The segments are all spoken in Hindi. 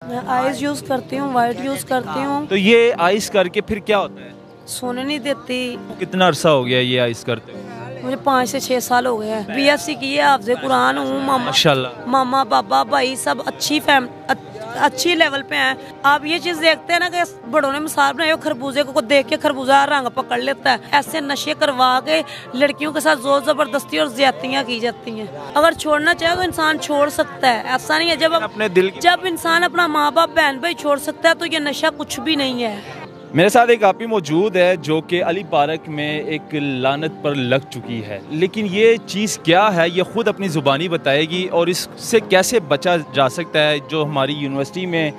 मैं आइस यूज़ करती हूँ, वाइट यूज़ करती हूँ। तो ये आइस करके फिर क्या होता है? सोने नहीं देती। कितना अरसा हो गया ये आइस करते हुए? मुझे 5 से 6 साल हो गए हैं। BSc की है, हाफ़िज़े कुरान हूँ। माशाल्लाह। मामा पापा भाई सब अच्छी लेवल पे हैं। आप ये चीज़ देखते हैं ना कि बड़ों ने मिसाल बनाई, खरबूजे को देख के खरबूजा रंग पकड़ लेता है। ऐसे नशे करवा के लड़कियों के साथ जोर जबरदस्ती और ज्यादतियाँ की जाती हैं। अगर छोड़ना चाहे तो इंसान छोड़ सकता है, ऐसा नहीं है। जब इंसान अपना माँ बाप बहन भाई छोड़ सकता है तो ये नशा कुछ भी नहीं है। मेरे साथ एक आपी मौजूद है जो कि अली पार्क में एक लानत पर लग चुकी है, लेकिन ये चीज़ क्या है ये ख़ुद अपनी ज़ुबानी बताएगी और इससे कैसे बचा जा सकता है। जो हमारी यूनिवर्सिटी में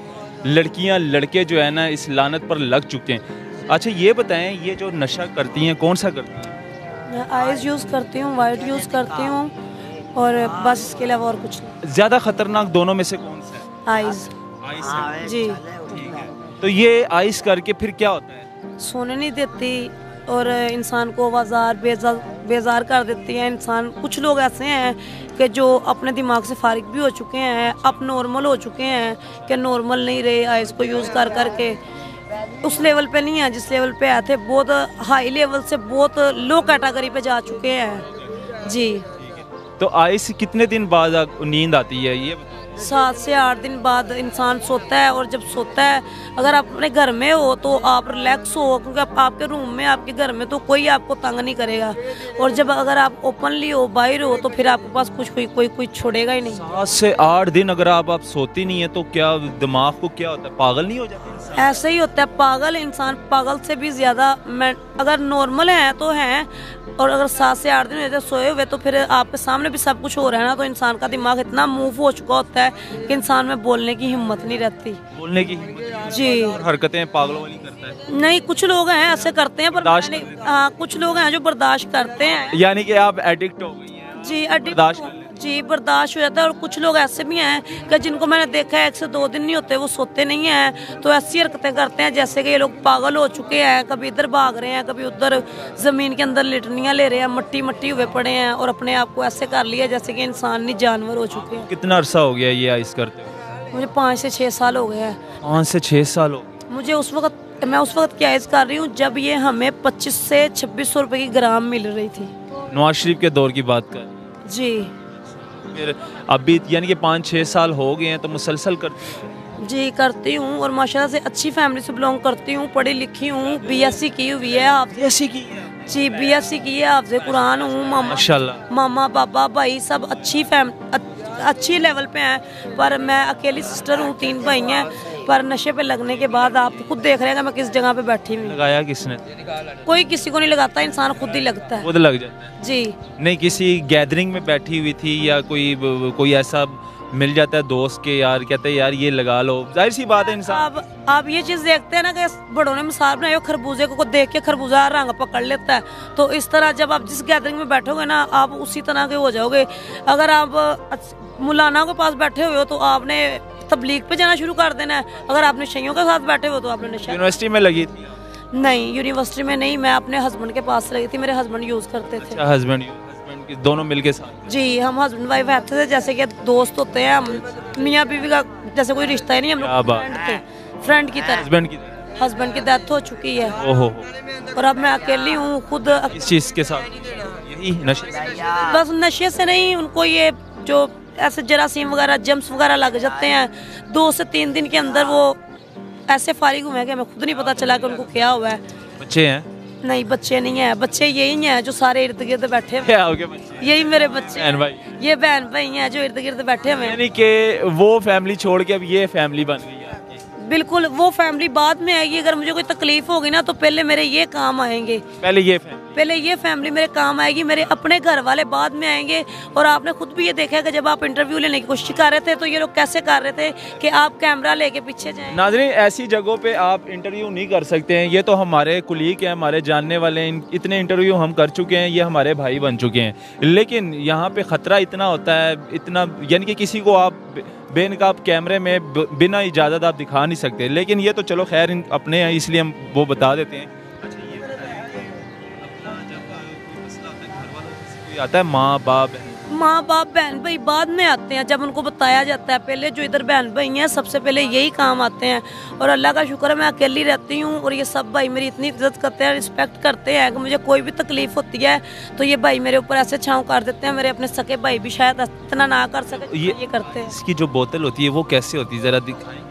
लड़कियां लड़के जो है ना इस लानत पर लग चुके हैं। अच्छा ये बताएं, ये जो नशा करती हैं कौन सा करती हैं? मैं आइस यूज़ करती हूँ, वाइट यूज़ करती हूँ और बस इसके अलावा और कुछ नहीं। ज़्यादा ख़तरनाक दोनों में से कौन सा है? आइस। आइस है। जी। तो ये आइस करके फिर क्या होता है? सोने नहीं देती और इंसान को बेजार कर देती है। इंसान कुछ लोग ऐसे हैं कि जो अपने दिमाग से फारिग भी हो चुके हैं, अब नॉर्मल हो चुके हैं कि नॉर्मल नहीं रहे, आइस को यूज़ कर करके उस लेवल पे नहीं है जिस लेवल पे आए थे। बहुत हाई लेवल से बहुत लो कैटेगरी पे जा चुके हैं जी। तो आइस कितने दिन बाद नींद आती है ये? 7 से 8 दिन बाद इंसान सोता है। और जब सोता है, अगर आप अपने घर में हो तो आप रिलैक्स हो, क्योंकि आपके रूम में आपके घर में तो कोई आपको तंग नहीं करेगा। और जब अगर आप ओपनली हो, बाहर हो, तो फिर आपके पास कोई छोड़ेगा ही नहीं। 7 से 8 दिन अगर आप सोती नहीं है तो क्या दिमाग को क्या होता है? पागल नहीं हो जाते? ऐसे ही होता है, पागल इंसान पागल से भी ज्यादा। अगर नॉर्मल है तो हैं, और अगर 7 से 8 दिन होते सोए हुए तो फिर आपके सामने भी सब कुछ हो रहा है ना, तो इंसान का दिमाग इतना मूव हो चुका होता है कि इंसान में बोलने की हिम्मत नहीं रहती। बोलने की हिम्मत जी। और हरकतें पागलों वाली करता है? नहीं, कुछ लोग हैं ऐसे करते हैं, पर हाँ कुछ लोग हैं जो बर्दाश्त करते हैं। यानी कि आप एडिक्ट हो गई हैं? जी बर्दाश्त हो जाता है। और कुछ लोग ऐसे भी हैं कि जिनको मैंने देखा है 1 से 2 दिन नहीं होते वो सोते नहीं हैं, तो ऐसी हरकतें करते हैं जैसे कि ये लोग पागल हो चुके हैं। कभी इधर भाग रहे हैं, कभी उधर ज़मीन के अंदर लिटनियाँ ले रहे हैं, मट्टी हुए पड़े हैं और अपने आप को ऐसे कर लिया जैसे कि इंसान नहीं जानवर हो चुके हैं। कितना अरसा हो गया ये आइस करते हुए? मुझे 5 से 6 साल हो गए हैं। 5 से 6 साल हो? मुझे मैं उस वक्त की आइस कर रही हूँ जब ये हमें 25 से 2600 रुपये की ग्राम मिल रही थी। नवाज शरीफ के दौर की बात कर? जी। फिर अभी यानी कि 5-6 साल हो गए हैं तो मुसलसल करती? जी करती हूँ, और माशाल्लाह से अच्छी फैमिली से बिलोंग करती हूँ, पढ़ी लिखी हूँ, BSc की हुई है। BSc की है? जी BSc की है, हाफ़िज़े कुरान हूँ। माशाल्लाह। मामा पापा भाई सब अच्छी लेवल पे हैं, पर मैं अकेली सिस्टर हूँ, 3 भाई हैं। पर नशे पे लगने के बाद आप खुद देख रहे हैं कि मैं किस जगह पे बैठी हूँ। लगाया किसने? कोई किसी को नहीं लगाता, इंसान खुद ही लगता है। खुद लग जाता है? जी। नहीं, किसी गैदरिंग में बैठी हुई थी या कोई ऐसा मिल जाता है दोस्त के, यार कहते हैं यार ये लगा लो, जाहिर सी बात है इंसान। आप ये चीज़ देखते हैं ना कि बड़ों ने मिसाल बनाई, खरबूजे को देख के खरबूजा रंग पकड़ लेता है। तो इस तरह जब आप जिस गैदरिंग में बैठोगे ना, आप उसी तरह के हो जाओगे। अगर आप मौलाना के पास बैठे हुए हो तो आपने तबलीग पे जाना शुरू कर देना है। अगर आप नशेइयों के साथ बैठे हो तो आपने नशा। यूनिवर्सिटी में लगी थी? नहीं, यूनिवर्सिटी में नहीं, मैं अपने हस्बैंड के पास लगी थी। मेरे हस्बैंड यूज़ करते थे। अच्छा, हस्बैंड दोनों मिलके साथ? जी, हम हस्बैंड वाइफ रहते थे, जैसे कि दोस्त होते हैं। हम मियाँ बीवी का जैसे कोई रिश्ता ही नहीं, हम लोग फ्रेंड थे, फ्रेंड की तरह। हस्बैंड की डेथ हो चुकी है। ओहो। और अब मैं अकेली हूँ खुद। इस चीज़ के साथ यही नशे? बस नशे से नहीं, उनको ये जो ऐसे जरासीम वगैरह जम्स वगैरह लग जाते हैं, 2 से 3 दिन के अंदर वो ऐसे फारिग हुए हैं कि हमें खुद नहीं पता चला कि उनको क्या हुआ है। बच्चे हैं? नहीं, बच्चे नहीं है। बच्चे यही हैं जो सारे इर्द गिर्द बैठे हुए हैं। यही मेरे बच्चे, ये बहन भाई हैं जो इर्द गिर्द बैठे हुए हैं। यानी कि वो फैमिली छोड़ के अब ये फैमिली बन गई है? बिल्कुल, वो फैमिली बाद में आएगी। अगर मुझे कोई तकलीफ होगी ना तो पहले मेरे ये काम आएंगे। पहले ये फैमिली मेरे काम आएगी, मेरे अपने घर वाले बाद में आएंगे। और आपने खुद भी ये देखा है कि जब आप इंटरव्यू लेने की कोशिश कर रहे थे तो ये लोग कैसे कर रहे थे कि आप कैमरा लेके पीछे जाएं। नाज़रीन, ऐसी जगहों पे आप इंटरव्यू नहीं कर सकते हैं। ये तो हमारे कुलीग हैं, हमारे जानने वाले हैं, इतने इंटरव्यू हम कर चुके हैं, ये हमारे भाई बन चुके हैं। लेकिन यहाँ पे ख़तरा इतना होता है, इतना यानी कि किसी को आप बेनकाब कैमरे में बिना इजाज़त आप दिखा नहीं सकते। लेकिन ये तो चलो खैर अपने हैं इसलिए हम वो बता देते हैं। अच्छा ये बताएं कि अपना जब कोई मसला आता है घर वालों से कोई आता है, माँ बाप है? माँ बाप बहन भाई बाद में आते हैं, जब उनको बताया जाता है। पहले जो इधर बहन भाई हैं सबसे पहले यही काम आते हैं। और अल्लाह का शुक्र है मैं अकेली रहती हूँ और ये सब भाई मेरी इतनी इज्जत करते हैं, रिस्पेक्ट करते हैं कि मुझे कोई भी तकलीफ होती है तो ये भाई मेरे ऊपर ऐसे छाँव कर देते हैं। मेरे अपने सके भाई भी शायद इतना ना कर सके, ये करते हैं। इसकी जो बोतल होती है वो कैसे होती है, ज़रा दिखाएंगे?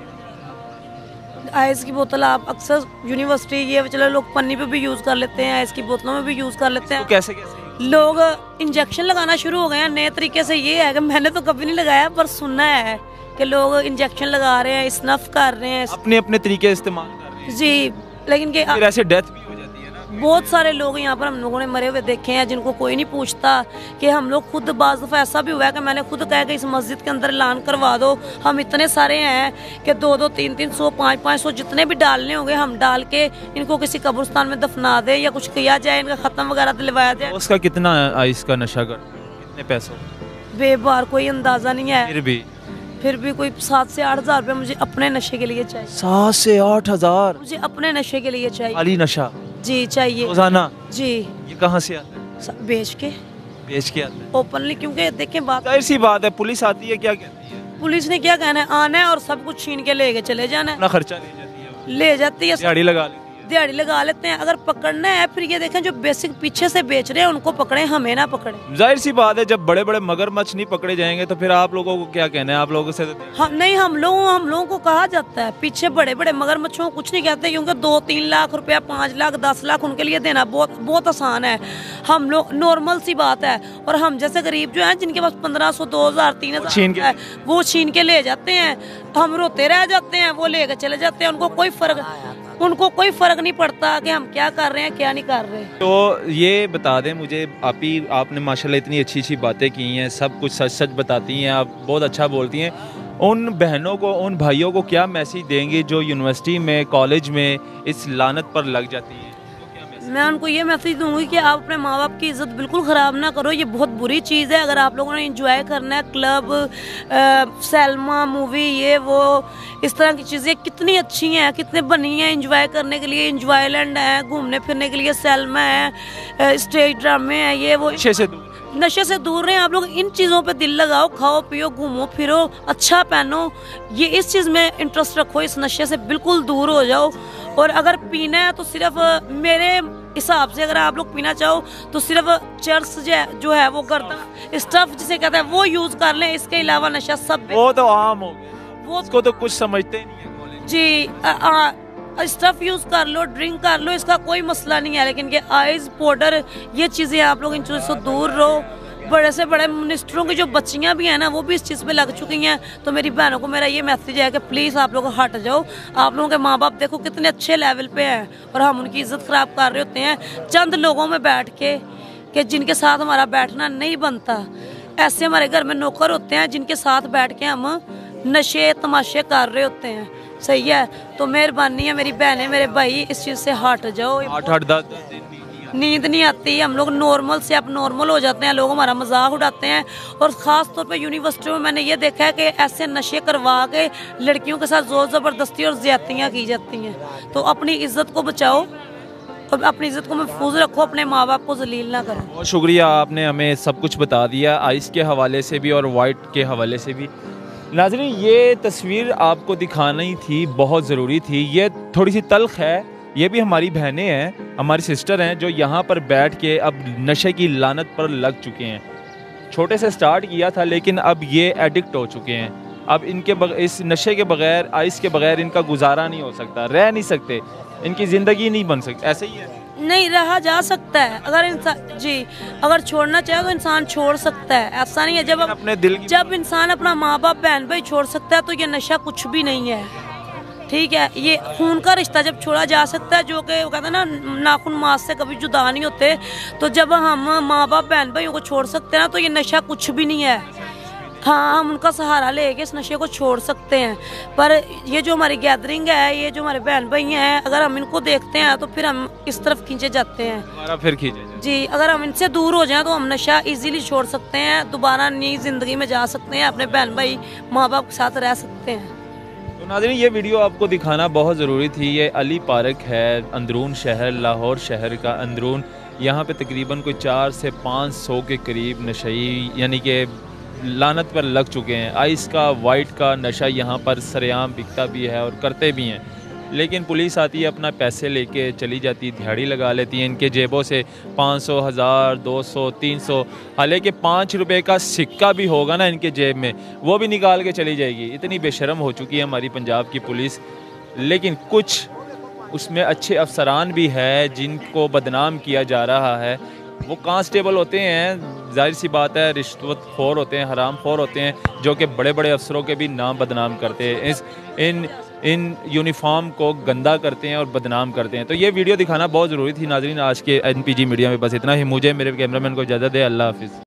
आइस की बोतल आप अक्सर यूनिवर्सिटी ये चलो लोग पन्नी पे भी यूज़ कर लेते हैं, आइस की बोतलों में भी यूज़ कर लेते हैं। तो कैसे कैसे लोग इंजेक्शन लगाना शुरू हो गए हैं नए तरीके से। ये है कि मैंने तो कभी नहीं लगाया पर सुनना है कि लोग इंजेक्शन लगा रहे हैं, स्नफ कर रहे हैं, अपने अपने तरीके इस्तेमाल कर रहे हैं जी। लेकिन कि फिर ऐसे डेथ भी हो जाती है ना। बहुत सारे लोग यहाँ पर हम लोगों ने मरे हुए देखे हैं जिनको कोई नहीं पूछता। कि हम लोग खुद बाज़ दफ़ा ऐसा भी हुआ है कि मैंने खुद कहा कि इस मस्जिद के अंदर ऐलान करवा दो, हम इतने सारे हैं कि 200, 300, 500 जितने भी डालने होंगे हम डाल के इनको किसी कब्रिस्तान में दफना दे या कुछ किया जाए, इनका ख़त्म वगैरह दिलवाया जाए। उसका कितना आइस का नशा कर, कितने पैसों? बेबार कोई अंदाज़ा नहीं है, फिर भी कोई 7 से 8 हज़ार रुपये मुझे अपने नशे के लिए चाहिए। 7 से 8 हज़ार मुझे अपने नशे के लिए चाहिए। खाली नशा जी चाहिए रोजाना? जी। ये कहाँ से आता है? बेच के आता है ओपनली, क्योंकि देखें बात जाहिर सी बात है, पुलिस आती है क्या कहती है? पुलिस ने क्या कहना है, आना है और सब कुछ छीन के लेके चले जाना है। अपना खर्चा ले जाती है, ले जाती है, दिहाड़ी लगा लेती है। दिहाड़ी लगा लेते हैं। अगर पकड़ना है फिर ये देखें जो बेसिक पीछे से बेच रहे हैं उनको पकड़े, हमें ना पकड़े। जाहिर सी बात है, जब बड़े बड़े मगरमच्छ नहीं पकड़े जाएंगे तो फिर आप लोगों को क्या कहना है? आप लोगों से नहीं, हम लोगों को कहा जाता है पीछे बड़े बड़े मगरमच्छों को कुछ नहीं कहते, क्योंकि 2-3 लाख रुपया, 5 लाख, 10 लाख उनके लिए देना बहुत बहुत आसान है। हम लोग नॉर्मल सी बात है। और हम जैसे गरीब जो हैं जिनके पास 1500, 2000, 3000 है वो छीन के ले जाते हैं। हम रोते रह जाते हैं, वो लेकर चले जाते हैं। उनको कोई फर्क नहीं पड़ता कि हम क्या कर रहे हैं क्या नहीं कर रहे। तो ये बता दें मुझे, आपने माशाल्लाह इतनी अच्छी अच्छी बातें की हैं, सब कुछ सच सच बताती हैं, आप बहुत अच्छा बोलती हैं। उन बहनों को, उन भाइयों को क्या मैसेज देंगे जो यूनिवर्सिटी में, कॉलेज में इस लानत पर लग जाती हैं? मैं उनको ये मैसेज दूंगी कि आप अपने माँ बाप की इज्जत बिल्कुल ख़राब ना करो। ये बहुत बुरी चीज़ है। अगर आप लोगों ने एंजॉय करना है, क्लब, सैल्मा मूवी, ये वो इस तरह की चीज़ें कितनी अच्छी हैं, कितने बनी हैं एंजॉय करने के लिए। एंजॉयलैंड है, घूमने फिरने के लिए सैल्मा है, स्टेज ड्रामे है, ये वो। नशे से दूर रहें आप लोग। इन चीज़ों पे दिल लगाओ, खाओ पियो, घूमो फिरो, अच्छा पहनो, ये इस चीज़ में इंटरेस्ट रखो। इस नशे से बिल्कुल दूर हो जाओ। और अगर पीना है तो सिर्फ मेरे हिसाब से अगर आप लोग पीना चाहो तो सिर्फ चर्स जो है वो गर्दन स्टफ जिसे कहते हैं वो यूज कर लें। इसके अलावा नशा सब वो तो आम हो गया, वो उसको तो कुछ समझते ही नहीं है जी। स्टफ यूज कर लो, ड्रिंक कर लो, इसका कोई मसला नहीं है। लेकिन ये आइस पाउडर, ये चीजें आप लोग इन चीजों से दूर रहो। बड़े से बड़े मिनिस्टरों की जो बच्चियां भी हैं ना, वो भी इस चीज़ पे लग चुकी हैं। तो मेरी बहनों को मेरा ये मैसेज है कि प्लीज़ आप लोग हट जाओ। आप लोगों के माँ बाप देखो कितने अच्छे लेवल पे हैं और हम उनकी इज्जत ख़राब कर रहे होते हैं चंद लोगों में बैठ के, कि जिनके साथ हमारा बैठना नहीं बनता। ऐसे हमारे घर में नौकर होते हैं जिनके साथ बैठ के हम नशे तमाशे कर रहे होते हैं। सही है, तो मेहरबानी है मेरी बहनें, मेरे भाई, इस चीज़ से हट जाओ। 8-8 10 दिन नींद नहीं आती, हम लोग नॉर्मल से अब नॉर्मल हो जाते हैं, लोग हमारा मजाक उड़ाते हैं। और ख़ास तौर पे यूनिवर्सिटी में मैंने ये देखा है कि ऐसे नशे करवा के लड़कियों के साथ जोर ज़बरदस्ती और ज़्यादतियाँ की जाती हैं। तो अपनी इज्जत को बचाओ और अपनी इज्जत को महफूज रखो, अपने माँ बाप को जलील ना करो। बहुत शुक्रिया, आपने हमें सब कुछ बता दिया, आइस के हवाले से भी और वाइट के हवाले से भी। नाज़रीन, ये तस्वीर आपको दिखानी थी, बहुत ज़रूरी थी। ये थोड़ी सी तल्ख है, ये भी हमारी बहनें हैं, हमारी सिस्टर हैं जो यहाँ पर बैठ के अब नशे की लानत पर लग चुके हैं। छोटे से स्टार्ट किया था लेकिन अब ये एडिक्ट हो चुके हैं। अब इनके इस नशे के बगैर, आइस के बगैर इनका गुजारा नहीं हो सकता, रह नहीं सकते, इनकी ज़िंदगी नहीं बन सकती। ऐसे ही है, नहीं रहा जा सकता है अगर इंसान जी अगर छोड़ना चाहे तो इंसान छोड़ सकता है। ऐसा नहीं है जब इंसान अपना माँ बाप बहन भाई छोड़ सकता है तो ये नशा कुछ भी नहीं है। ठीक है, ये खून का रिश्ता जब छोड़ा जा सकता है, जो कि वो कहते हैं ना नाखून मांस से कभी जुदा नहीं होते, तो जब हम माँ बाप बहन भाइयों को छोड़ सकते हैं ना, तो ये नशा कुछ भी नहीं है। हाँ, हम उनका सहारा लेके इस नशे को छोड़ सकते हैं। पर ये जो हमारी गैदरिंग है, ये जो हमारे बहन भाई हैं, अगर हम इनको देखते हैं तो फिर हम इस तरफ खींचे जाते हैं। फिर खींचे जी, अगर हम इनसे दूर हो जाएं तो हम नशा इजीली छोड़ सकते हैं, दोबारा नई जिंदगी में जा सकते हैं, अपने बहन भाई माँ बाप के साथ रह सकते हैं। तो नाज़रीन, ये वीडियो आपको दिखाना बहुत ज़रूरी थी। ये अली पार्क है, अंदरून शहर, लाहौर शहर का अंदरून। यहाँ पे तकरीबन कोई 4 से 500 के करीब नशई यानी कि लानत पर लग चुके हैं। आइस का, वाइट का नशा यहाँ पर सरेआम बिकता भी है और करते भी हैं, लेकिन पुलिस आती है, अपना पैसे लेके चली जाती है, दिहाड़ी लगा लेती है, इनके जेबों से 500, 1000, 200, 300, हालांकि 5 रुपए का सिक्का भी होगा ना इनके जेब में, वो भी निकाल के चली जाएगी। इतनी बेशर्म हो चुकी है हमारी पंजाब की पुलिस। लेकिन कुछ उसमें अच्छे अफसरान भी है जिनको बदनाम किया जा रहा है। वो कांस्टेबल होते हैं, जाहिर सी बात है, रिश्वत खोर होते हैं, हराम खोर होते हैं, जो कि बड़े बड़े अफसरों के भी नाम बदनाम करते हैं, इन यूनिफॉर्म को गंदा करते हैं और बदनाम करते हैं। तो ये वीडियो दिखाना बहुत ज़रूरी थी नाज़रीन। आज के NPG मीडिया में बस इतना ही। मुझे मेरे कैमरामैन को इजाज़त दे। अल्लाह हाफिज़।